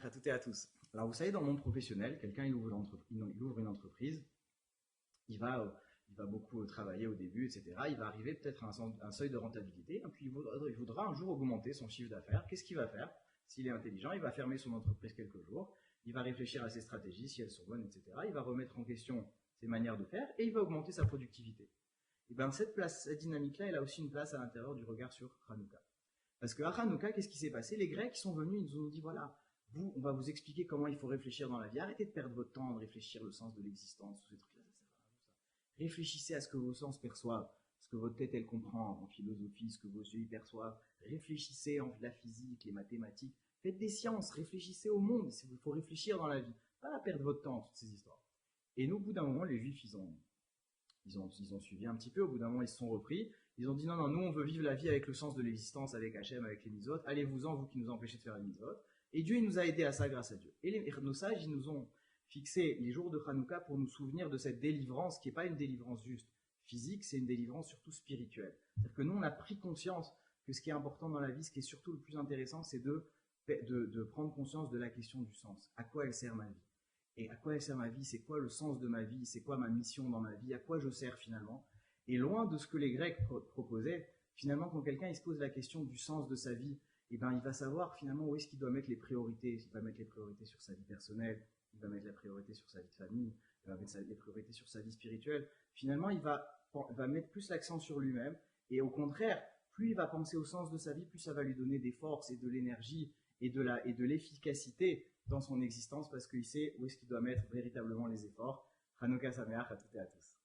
À toutes et à tous. Alors vous savez, dans le monde professionnel, quelqu'un il ouvre une entreprise, il va beaucoup travailler au début, etc. Il va arriver peut-être à un seuil de rentabilité, et puis il voudra un jour augmenter son chiffre d'affaires. Qu'est-ce qu'il va faire? S'il est intelligent, il va fermer son entreprise quelques jours, il va réfléchir à ses stratégies, si elles sont bonnes, etc. Il va remettre en question ses manières de faire, et il va augmenter sa productivité. Et bien cette dynamique-là, elle a aussi une place à l'intérieur du regard sur Hanouka. Parce que à Hanouka, qu'est-ce qui s'est passé? Les Grecs sont venus, ils nous ont dit, voilà, on va vous expliquer comment il faut réfléchir dans la vie. Arrêtez de perdre votre temps, de réfléchir le sens de l'existence, tous ces trucs-là, ça sert à rien, tout ça. Réfléchissez à ce que vos sens perçoivent, ce que votre tête, elle comprend en philosophie, ce que vos yeux y perçoivent. Réfléchissez en la physique, les mathématiques. Faites des sciences, réfléchissez au monde. Il faut réfléchir dans la vie. Pas perdre votre temps, toutes ces histoires. Et nous, au bout d'un moment, les Juifs, ils ont suivi un petit peu. Au bout d'un moment, ils se sont repris. Ils ont dit non, non, nous, on veut vivre la vie avec le sens de l'existence, avec Hachem, avec les mitzvot. Allez-vous-en, vous qui nous empêchez de faire les mitzvot. Et Dieu, il nous a aidés à ça grâce à Dieu. Et nos sages, ils nous ont fixé les jours de Hanouka pour nous souvenir de cette délivrance, qui n'est pas une délivrance juste physique, c'est une délivrance surtout spirituelle. C'est-à-dire que nous, on a pris conscience que ce qui est important dans la vie, ce qui est surtout le plus intéressant, c'est de prendre conscience de la question du sens. À quoi elle sert ma vie? Et à quoi elle sert ma vie? C'est quoi le sens de ma vie? C'est quoi ma mission dans ma vie? À quoi je sers finalement? Et loin de ce que les Grecs proposaient, finalement, quand quelqu'un il se pose la question du sens de sa vie, eh ben, il va savoir finalement où est-ce qu'il doit mettre les priorités. Il va mettre les priorités sur sa vie personnelle, il va mettre la priorité sur sa vie de famille, il va mettre les priorités sur sa vie spirituelle. Finalement, il va mettre plus l'accent sur lui-même. Et au contraire, plus il va penser au sens de sa vie, plus ça va lui donner des forces et de l'énergie et de l'efficacité dans son existence parce qu'il sait où est-ce qu'il doit mettre véritablement les efforts. Hanouka Sameach à toutes et à tous.